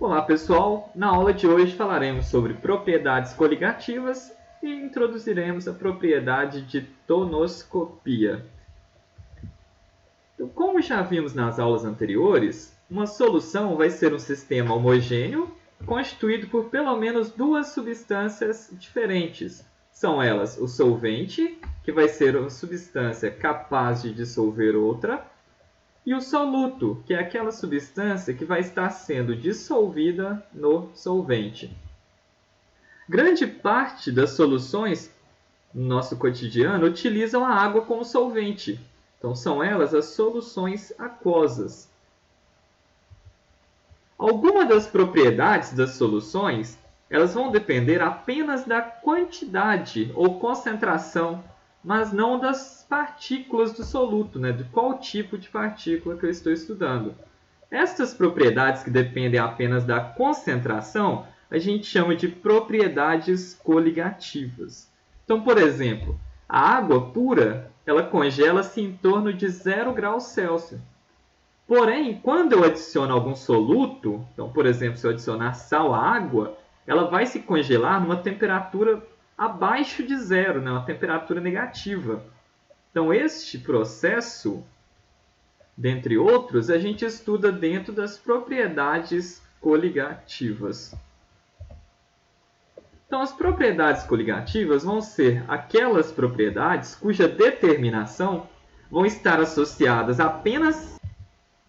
Olá pessoal, na aula de hoje falaremos sobre propriedades coligativas e introduziremos a propriedade de tonoscopia. Então, como já vimos nas aulas anteriores, uma solução vai ser um sistema homogêneo constituído por pelo menos duas substâncias diferentes. São elas o solvente, que vai ser uma substância capaz de dissolver outra, e o soluto, que é aquela substância que vai estar sendo dissolvida no solvente. Grande parte das soluções no nosso cotidiano utilizam a água como solvente. Então, são elas as soluções aquosas. Algumas das propriedades das soluções elas vão depender apenas da quantidade ou concentração, mas não das partículas do soluto, de qual tipo de partícula que eu estou estudando. Estas propriedades que dependem apenas da concentração, a gente chama de propriedades coligativas. Então, por exemplo, a água pura, ela congela-se em torno de 0 graus Celsius. Porém, quando eu adiciono algum soluto, então, por exemplo, se eu adicionar sal à água, ela vai se congelar numa temperatura abaixo de zero, uma temperatura negativa. Então, este processo, dentre outros, a gente estuda dentro das propriedades coligativas. Então, as propriedades coligativas vão ser aquelas propriedades cuja determinação vão estar associadas apenas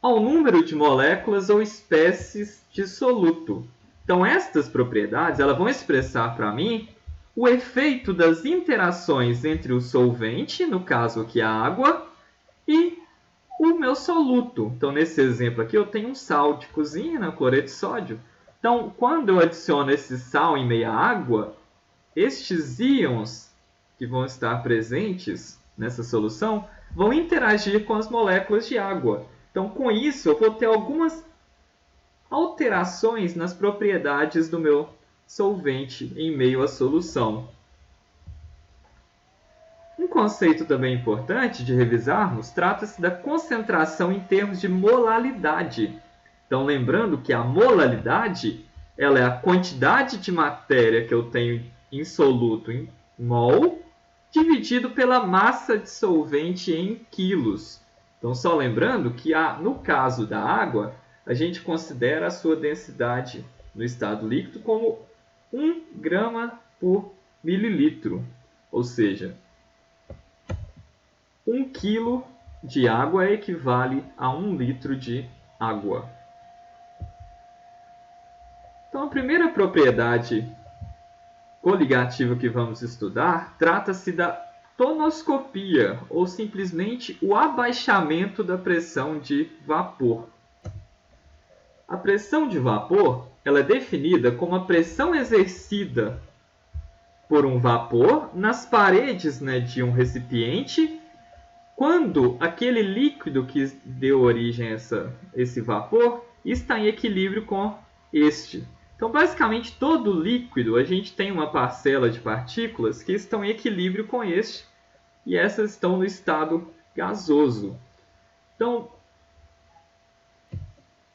ao número de moléculas ou espécies de soluto. Então, estas propriedades elas vão expressar para mim o efeito das interações entre o solvente, no caso aqui a água, e o meu soluto. Então, nesse exemplo aqui, eu tenho um sal de cozinha, cloreto de sódio. Então, quando eu adiciono esse sal em meio à água, estes íons que vão estar presentes nessa solução vão interagir com as moléculas de água. Então, com isso, eu vou ter algumas alterações nas propriedades do meu solvente em meio à solução. Um conceito também importante de revisarmos trata-se da concentração em termos de molalidade. Então, lembrando que a molalidade ela é a quantidade de matéria que eu tenho em soluto em mol, dividido pela massa de solvente em quilos. Então, só lembrando que no caso da água, a gente considera a sua densidade no estado líquido como 1 grama por mililitro, ou seja, 1 quilo de água equivale a 1 litro de água. Então, a primeira propriedade coligativa que vamos estudar trata-se da tonoscopia, ou simplesmente o abaixamento da pressão de vapor. A pressão de vapor ela é definida como a pressão exercida por um vapor nas paredes de um recipiente quando aquele líquido que deu origem a esse vapor está em equilíbrio com este. Então, basicamente, todo líquido, a gente tem uma parcela de partículas que estão em equilíbrio com este, e essas estão no estado gasoso. Então,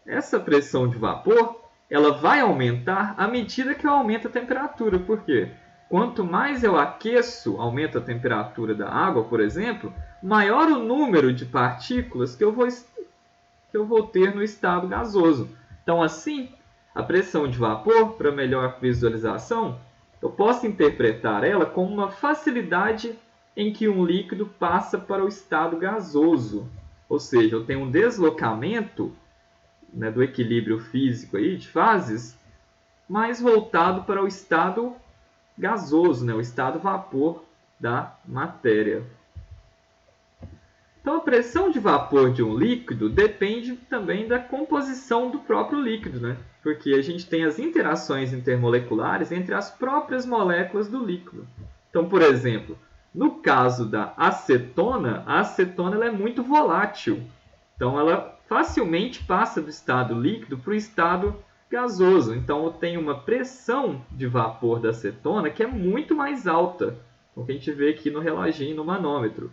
essa pressão de vapor ela vai aumentar à medida que eu aumento a temperatura. Por quê? Quanto mais eu aqueço, aumento a temperatura da água, por exemplo, maior o número de partículas que eu vou ter no estado gasoso. Então, assim, a pressão de vapor, para melhor visualização, eu posso interpretar ela como uma facilidade em que um líquido passa para o estado gasoso. Ou seja, eu tenho um deslocamento do equilíbrio físico aí, de fases, mais voltado para o estado gasoso, o estado vapor da matéria. Então, a pressão de vapor de um líquido depende também da composição do próprio líquido, porque a gente tem as interações intermoleculares entre as próprias moléculas do líquido. Então, por exemplo, no caso da acetona, a acetona ela é muito volátil. Então, ela facilmente passa do estado líquido para o estado gasoso. Então, eu tenho uma pressão de vapor da acetona que é muito mais alta, o que a gente vê aqui no reloginho, no manômetro.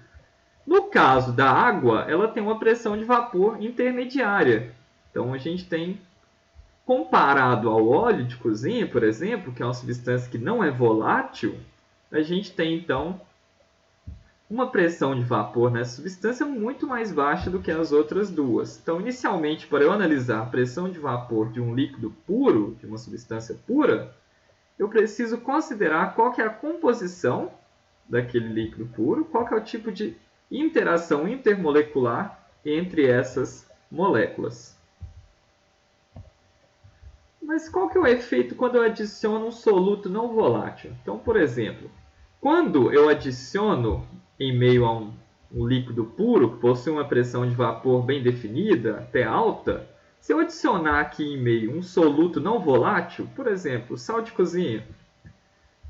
No caso da água, ela tem uma pressão de vapor intermediária. Então, a gente tem Comparado ao óleo de cozinha, por exemplo, que é uma substância que não é volátil, a gente tem então uma pressão de vapor nessa substância muito mais baixa do que as outras duas. Então, inicialmente, para eu analisar a pressão de vapor de um líquido puro, de uma substância pura, eu preciso considerar qual que é a composição daquele líquido puro, qual que é o tipo de interação intermolecular entre essas moléculas. Mas qual que é o efeito quando eu adiciono um soluto não volátil? Então, por exemplo, quando eu adiciono em meio a um líquido puro, que possui uma pressão de vapor bem definida, até alta, se eu adicionar aqui em meio um soluto não volátil, por exemplo, sal de cozinha,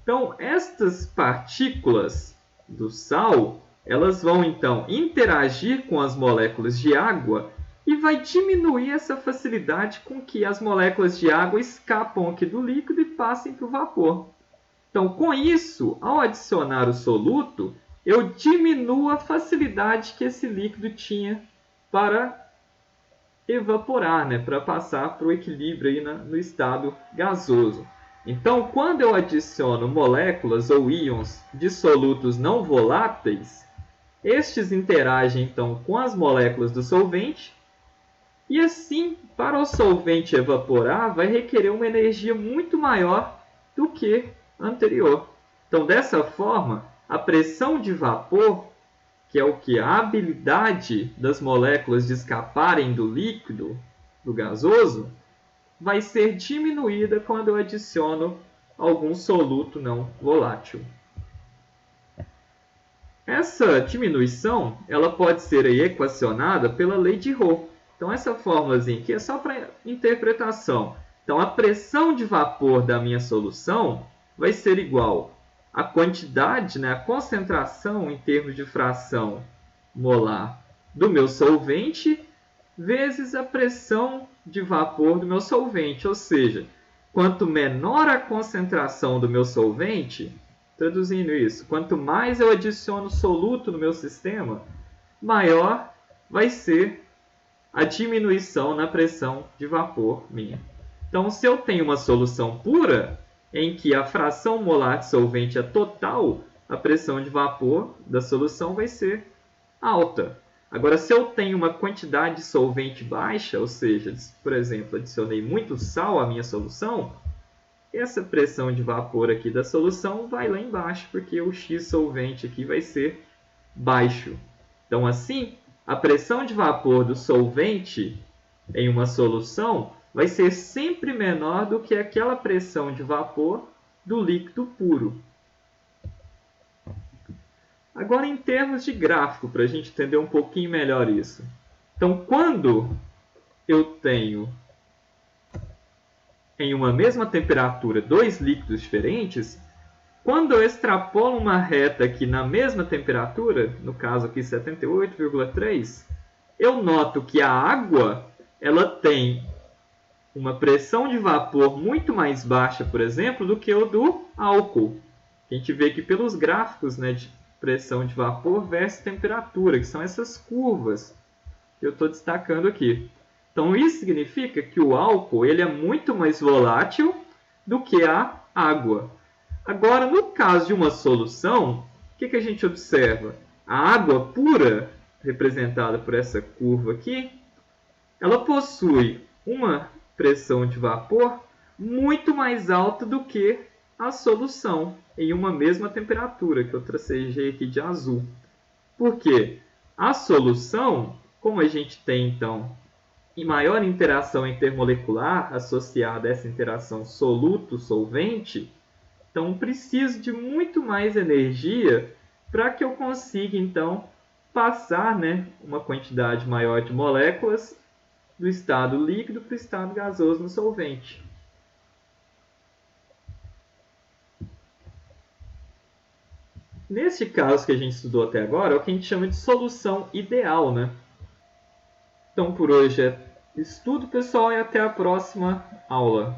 então estas partículas do sal, elas vão então interagir com as moléculas de água e vai diminuir essa facilidade com que as moléculas de água escapam aqui do líquido e passem para o vapor. Então, com isso, ao adicionar o soluto, eu diminuo a facilidade que esse líquido tinha para evaporar, né? Para passar para o equilíbrio aí no estado gasoso. Então, quando eu adiciono moléculas ou íons de solutos não voláteis, estes interagem então com as moléculas do solvente e assim, para o solvente evaporar, vai requerer uma energia muito maior do que a anterior. Então, dessa forma, a pressão de vapor, que é o que? A habilidade das moléculas de escaparem do líquido, do gasoso, vai ser diminuída quando eu adiciono algum soluto não volátil. Essa diminuição ela pode ser aí equacionada pela lei de Rho. Então, essa fórmulazinha aqui é só para interpretação. Então, a pressão de vapor da minha solução vai ser igual à quantidade, né, a concentração em termos de fração molar do meu solvente vezes a pressão de vapor do meu solvente. Ou seja, quanto menor a concentração do meu solvente, traduzindo isso, quanto mais eu adiciono soluto no meu sistema, maior vai ser a diminuição na pressão de vapor minha. Então, se eu tenho uma solução pura, em que a fração molar de solvente é total, a pressão de vapor da solução vai ser alta. Agora, se eu tenho uma quantidade de solvente baixa, ou seja, por exemplo, adicionei muito sal à minha solução, essa pressão de vapor aqui da solução vai lá embaixo, porque o X solvente aqui vai ser baixo. Então, assim, a pressão de vapor do solvente em uma solução vai ser sempre menor do que aquela pressão de vapor do líquido puro. Agora, em termos de gráfico, para a gente entender um pouquinho melhor isso. Então, quando eu tenho em uma mesma temperatura dois líquidos diferentes, quando eu extrapolo uma reta aqui na mesma temperatura, no caso aqui 78,3, eu noto que a água ela tem uma pressão de vapor muito mais baixa, por exemplo, do que o do álcool. A gente vê aqui pelos gráficos, né, de pressão de vapor versus temperatura, que são essas curvas que eu estou destacando aqui. Então, isso significa que o álcool ele é muito mais volátil do que a água. Agora, no caso de uma solução, o que a gente observa? A água pura, representada por essa curva aqui, ela possui uma pressão de vapor muito mais alta do que a solução em uma mesma temperatura, que eu tracejei aqui de azul. Por quê? A solução, como a gente tem então maior interação intermolecular associada a essa interação soluto-solvente, então preciso de muito mais energia para que eu consiga então passar, né, uma quantidade maior de moléculas do estado líquido para o estado gasoso no solvente. Neste caso que a gente estudou até agora, é o que a gente chama de solução ideal, né? Então, por hoje é estudo, pessoal, e até a próxima aula.